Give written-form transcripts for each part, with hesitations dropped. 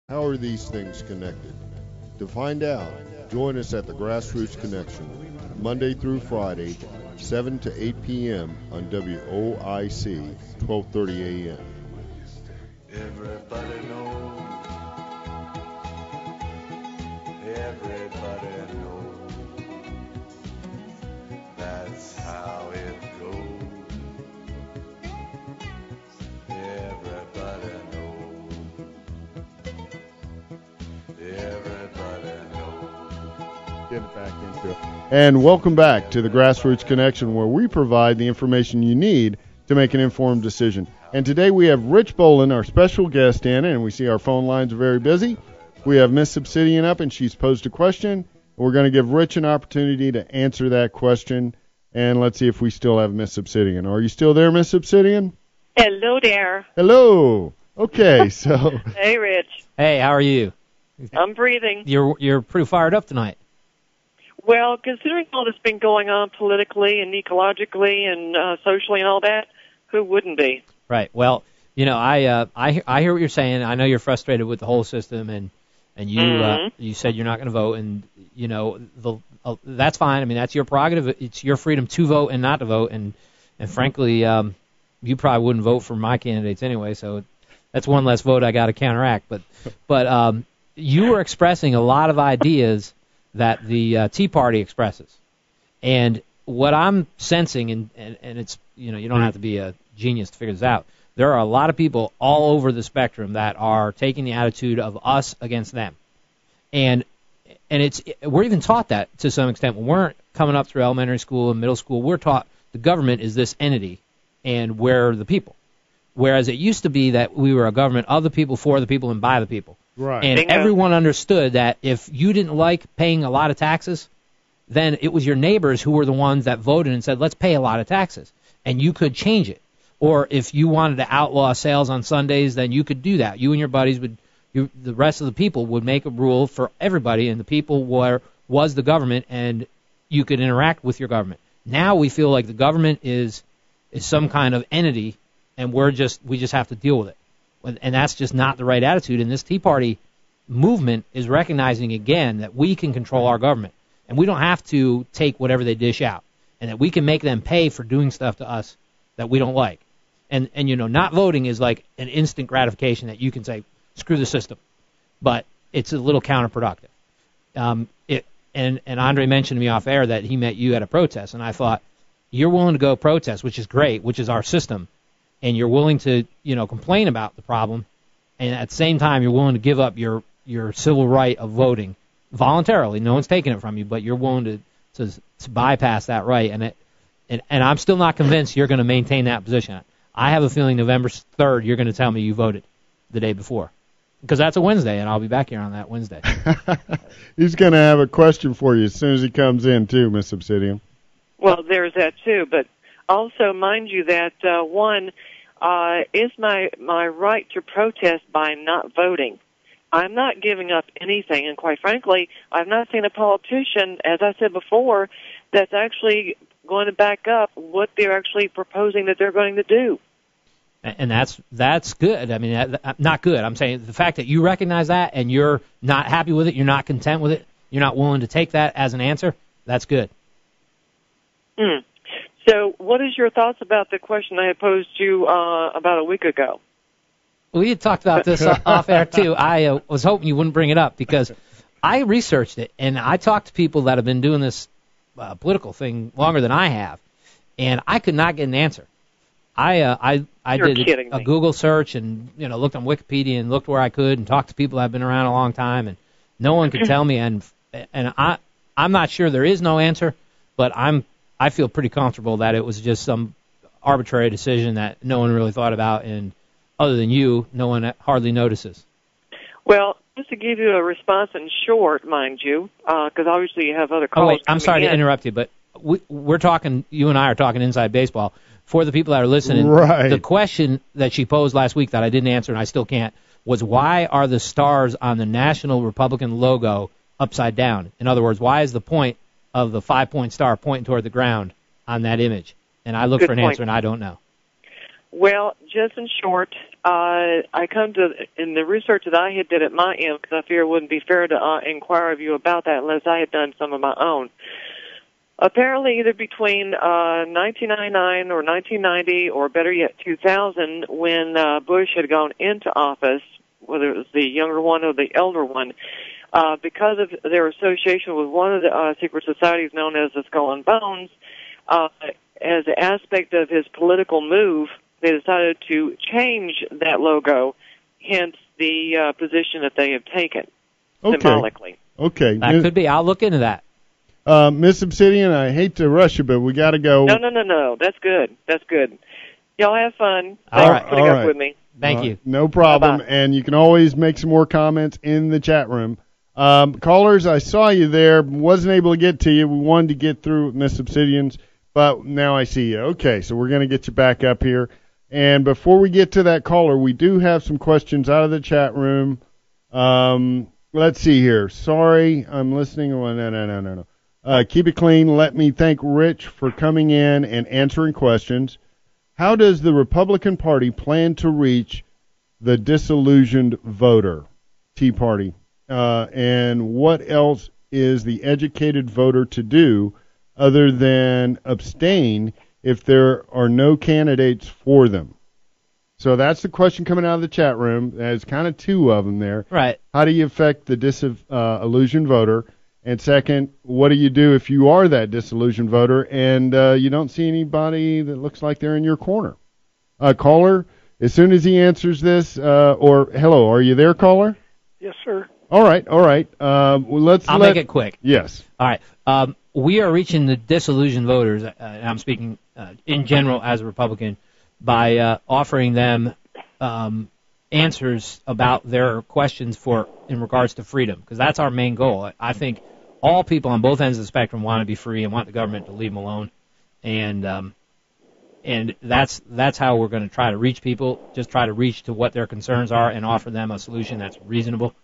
How are these things connected? To find out, join us at the Grassroots Connection, Monday through Friday, 7 to 8 p.m. on WOIC, 1230 a.m. Everybody knows. Everybody knows. That's how it goes. Everybody knows. Everybody knows. Get it back into it. And welcome back to the Grassroots Connection, where we provide the information you need to make an informed decision. And today we have Rich Bolen, our special guest, in, and we see our phone lines are very busy. We have Miss Obsidian up, and she's posed a question. We're going to give Rich an opportunity to answer that question, and let's see if we still have Miss Obsidian. Are you still there, Miss Obsidian? Hello there. Hello. Okay, so. Hey, Rich. Hey, how are you? I'm breathing. You're pretty fired up tonight. Well, considering all that's been going on politically and ecologically and socially and all that, who wouldn't be? Right. Well, you know, I hear what you're saying. I know you're frustrated with the whole system, and you you said you're not going to vote, and you know that's fine. I mean, that's your prerogative. It's your freedom to vote and not to vote, and frankly, you probably wouldn't vote for my candidates anyway. So that's one less vote I got to counteract. But you were expressing a lot of ideas that the Tea Party expresses, and what I'm sensing, and it's, you know, you don't have to be a genius to figure this out. There are a lot of people all over the spectrum that are taking the attitude of us against them, and we're even taught that to some extent when we're coming up through elementary school and middle school. We're taught the government is this entity, and we're the people. Whereas it used to be that we were a government of the people, for the people, and by the people. Right. And Bingo. everyone understood that if you didn't like paying a lot of taxes, then it was your neighbors who were the ones that voted and said, let's pay a lot of taxes. And you could change it. Or if you wanted to outlaw sales on Sundays, then you could do that. You and your buddies the rest of the people would make a rule for everybody, and the people was the government, and you could interact with your government. Now we feel like the government is some kind of entity, and we just have to deal with it. And that's just not the right attitude. And this Tea Party movement is recognizing again that we can control our government, and we don't have to take whatever they dish out, and that we can make them pay for doing stuff to us that we don't like. And you know, not voting is like an instant gratification that you can say, screw the system. But it's a little counterproductive. And Andre mentioned to me off air that he met you at a protest, and I thought, you're willing to go protest, which is great, which is our system, and you're willing to, you know, complain about the problem, and at the same time you're willing to give up your civil right of voting voluntarily. No one's taking it from you, but you're willing to bypass that right, and I'm still not convinced you're going to maintain that position. I have a feeling November 3rd you're going to tell me you voted the day before, because that's a Wednesday, and I'll be back here on that Wednesday. He's going to have a question for you as soon as he comes in, too, Miss Obsidian. Well, there's that too, but also mind you that is my right to protest by not voting. I'm not giving up anything, and quite frankly, I've not seen a politician, as I said before, that's actually going to back up what they're actually proposing that they're going to do. And that's good. I mean, not good. I'm saying the fact that you recognize that and you're not happy with it, you're not content with it, you're not willing to take that as an answer, that's good. So what is your thoughts about the question I had posed you about a week ago? We had talked about this off air, too. I was hoping you wouldn't bring it up because I researched it, and I talked to people that have been doing this political thing longer than I have, and I could not get an answer. I did a Google search and, you know, looked on Wikipedia and looked where I could and talked to people that have been around a long time, and no one could tell me. And I'm not sure there is no answer, but I feel pretty comfortable that it was just some arbitrary decision that no one really thought about, and other than you, no one hardly notices. Well, just to give you a response in short, mind you, because obviously you have other callers. Oh, wait, I'm sorry to interrupt you, but we're talking, you and I are talking inside baseball. For the people that are listening, right. The question that she posed last week that I didn't answer and I still can't was, why are the stars on the National Republican logo upside down? In other words, why is the point of the 5-point star pointing toward the ground on that image? And I looked for an answer, and I don't know. Well, just in short, I come to, in the research that I had did at my end, because I fear it wouldn't be fair to inquire of you about that unless I had done some of my own. Apparently, either between 1999 or 1990, or better yet, 2000, when Bush had gone into office, whether it was the younger one or the elder one, because of their association with one of the secret societies known as the Skull and Bones, as an aspect of his political move, they decided to change that logo, hence the position that they have taken, symbolically. Okay. That could be. I'll look into that. Miss Obsidian, I hate to rush you, but we got to go. No. That's good. That's good. Y'all have fun. All Thanks right. for putting up with me. Thank you. No problem. Bye-bye. And you can always make some more comments in the chat room. Callers, I saw you there. Wasn't able to get to you. We wanted to get through Miss Obsidian's, but now I see you. Okay, so we're going to get you back up here. And before we get to that caller, we do have some questions out of the chat room. Let's see here. Sorry, I'm listening. Oh, no. Keep it clean. Let me thank Rich for coming in and answering questions. How does the Republican Party plan to reach the disillusioned voter? Tea Party. And what else is the educated voter to do other than abstain if there are no candidates for them? So that's the question coming out of the chat room. There's kind of two of them there. Right. How do you affect the disillusioned voter? And second, what do you do if you are that disillusioned voter and you don't see anybody that looks like they're in your corner? Caller, as soon as he answers this, or hello, are you there, caller? Yes, sir. All right. Well, I'll make it quick. Yes. All right. We are reaching the disillusioned voters, and I'm speaking in general as a Republican, by offering them answers about their questions in regards to freedom, because that's our main goal. I think all people on both ends of the spectrum want to be free and want the government to leave them alone, and that's how we're going to try to reach people. Just try to reach to what their concerns are and offer them a solution that's reasonable.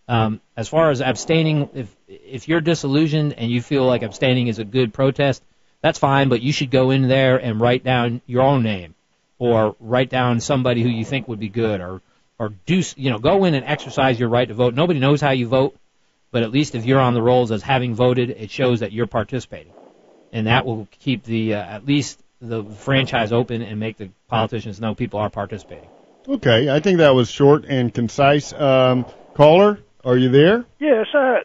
As far as abstaining, if you're disillusioned and you feel like abstaining is a good protest, that's fine, but you should go in there and write down your own name, or write down somebody who you think would be good, or go in and exercise your right to vote. Nobody knows how you vote, but at least if you're on the rolls as having voted, it shows that you're participating, and that will keep at least the franchise open and make the politicians know people are participating. Okay, I think that was short and concise. Caller, are you there? Yes, I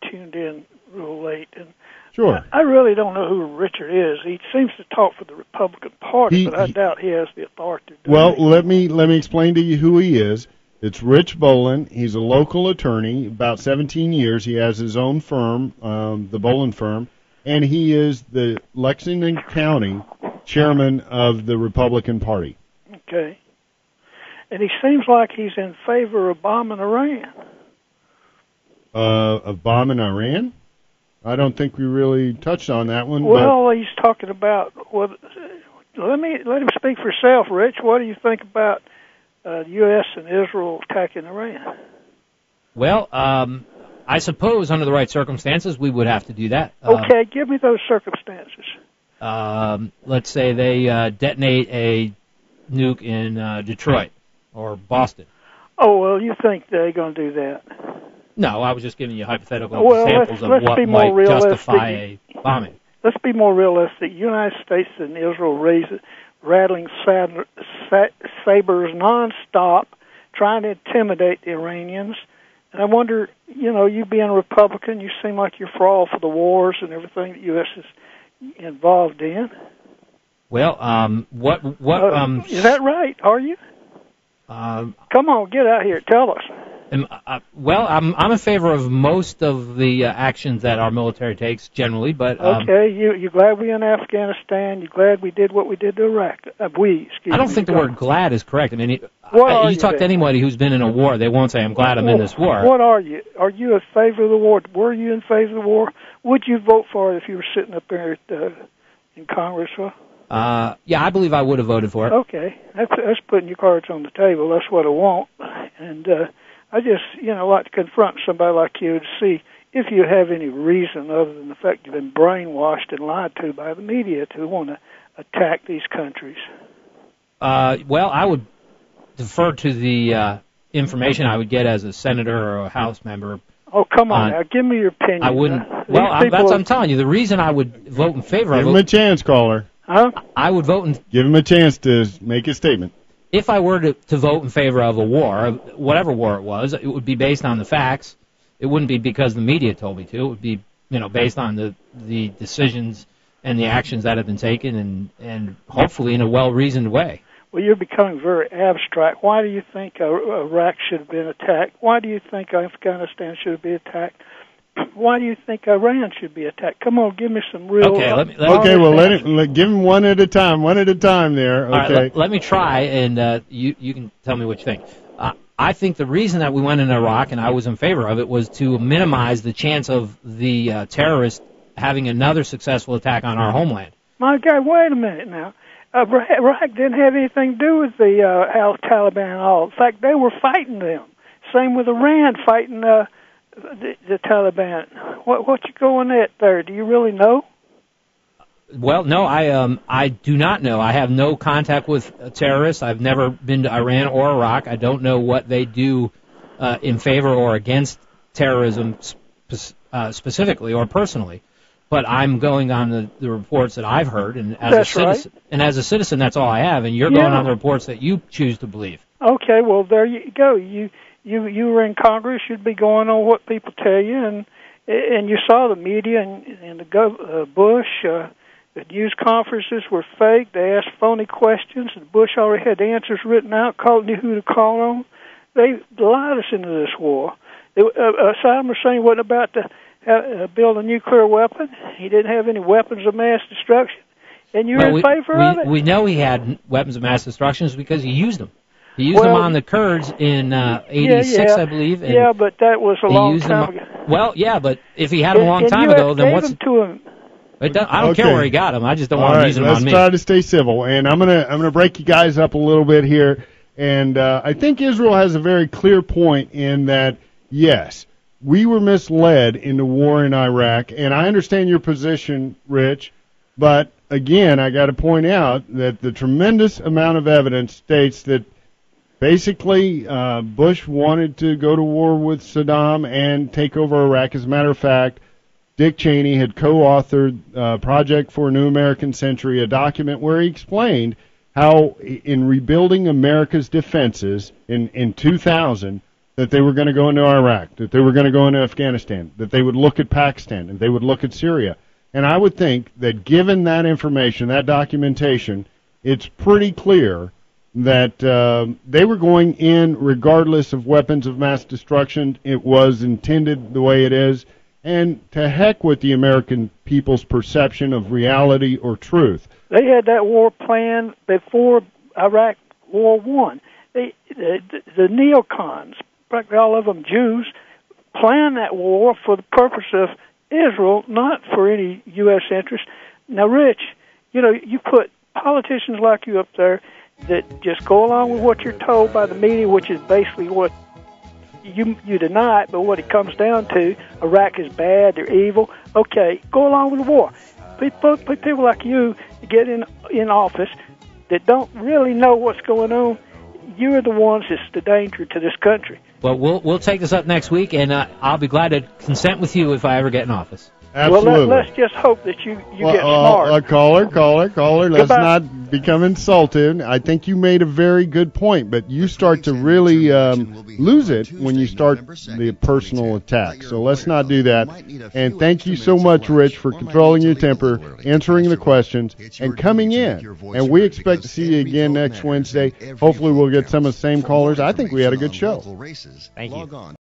tuned in real late, and sure. I really don't know who Richard is. He seems to talk for the Republican Party, but I doubt he has the authority to do Well, anything. let me explain to you who he is. It's Rich Bolen. He's a local attorney, about 17 years. He has his own firm, the Bolen firm, and he is the Lexington County chairman of the Republican Party. Okay. And he seems like he's in favor of bombing Iran. Of bombing Iran? I don't think we really touched on that one. Well, he's talking about. Well, let him speak for himself, Rich. What do you think about U.S. and Israel attacking Iran? Well, I suppose under the right circumstances we would have to do that. Okay, give me those circumstances. Let's say they detonate a nuke in Detroit or Boston. Oh, well, you think they're going to do that? No, I was just giving you hypothetical examples of let's what be more might justify a bombing. Let's be more realistic. United States and Israel rattling sabers nonstop, trying to intimidate the Iranians. And I wonder, you being a Republican, you seem like you're for all for the wars and everything the U.S. is involved in. Well, is that right? Are you? Come on, get out here. Tell us. I'm in favor of most of the actions that our military takes generally, but okay, you glad we in Afghanistan? You glad we did what we did to Iraq? I don't think the word "glad" is correct. I mean, you talk to anybody who's been in a war, they won't say, "I'm glad I'm in this war." What are you? Are you in favor of the war? Were you in favor of the war? Would you vote for it if you were sitting up there in Congress? Yeah, I believe I would have voted for it. Okay, that's putting your cards on the table. That's what I want, and I just, like to confront somebody like you to see if you have any reason other than the fact you've been brainwashed and lied to by the media to want to attack these countries. Well, defer to the information I would get as a senator or a House member. Oh, come on now. Give me your opinion. I wouldn't. That's what I'm telling you. The reason I would vote in favor of it. Give him a chance, caller. Huh? I would vote Give him a chance to make a statement. If I were to vote in favor of a war, whatever war it was, it would be based on the facts. It wouldn't be because the media told me to. It would be, based on the decisions and the actions that have been taken, and hopefully in a well-reasoned way. Well, you're becoming very abstract. Why do you think Iraq should have been attacked? Why do you think Afghanistan should be attacked? Why do you think Iran should be attacked? Come on, give me some real. Okay, give him one at a time. One at a time there. Okay. All right, let me try, and you can tell me what you think. I think the reason that we went in Iraq, and I was in favor of it, was to minimize the chance of the terrorists having another successful attack on our homeland. My God, wait a minute now. Iraq didn't have anything to do with the Taliban at all. In fact, they were fighting them. Same with Iran fighting the Taliban. What you going at there? Do you really know? Well, no, I do not know. I have no contact with terrorists. I've never been to Iran or Iraq. I don't know what they do in favor or against terrorism specifically or personally. But I'm going on the reports that I've heard, and as a citizen, that's all I have. And you're going on the reports that you choose to believe. Okay, well there you go. You were in Congress. You'd be going on what people tell you, and you saw the media and the Bush. The news conferences were fake. They asked phony questions. And Bush already had the answers written out. Knew who to call on. They lied us into this war. Saddam Hussein wasn't about to build a nuclear weapon. He didn't have any weapons of mass destruction. And you're in favor of it? We know he had weapons of mass destruction because he used them. He used them on the Kurds in 86, I believe. And but that was a long time ago. Well, yeah, but if he had them a long time ago, then what's... Them to him. I don't care where he got them. I just don't want to use them on me. Let's try to stay civil. And I'm gonna break you guys up a little bit here. And I think Israel has a very clear point in that, yes, we were misled into war in Iraq. And I understand your position, Rich, but again, I got to point out that the tremendous amount of evidence states that basically Bush wanted to go to war with Saddam and take over Iraq. As a matter of fact, Dick Cheney had co-authored Project for a New American Century, a document where he explained how in rebuilding America's defenses in 2000 that they were going to go into Iraq, that they were going to go into Afghanistan, that they would look at Pakistan, and they would look at Syria. And I would think that given that information, that documentation, it's pretty clear that they were going in regardless of weapons of mass destruction. It was intended the way it is. And to heck with the American people's perception of reality or truth. They had that war planned before Iraq War I. The neocons, practically all of them Jews, planned that war for the purpose of Israel, not for any U.S. interest. Now, Rich, you put politicians like you up there that just go along with what you're told by the media, which is basically what you deny it, but what it comes down to, Iraq is bad, they're evil. Okay, go along with the war. People like you get in office that don't really know what's going on. You're the ones that's the danger to this country. Well, we'll take this up next week, and I'll be glad to consent with you if I ever get in office. Absolutely. Well, let's just hope that you get smart. Caller. Let's not become insulted. I think you made a very good point, but you start to really lose it when you start the personal attack. So let's not do that. And thank you so much, Rich, for controlling your temper, answering the questions, and coming in. And we expect to see you again next Wednesday. Hopefully we'll get some of the same callers. I think we had a good show. Thank you.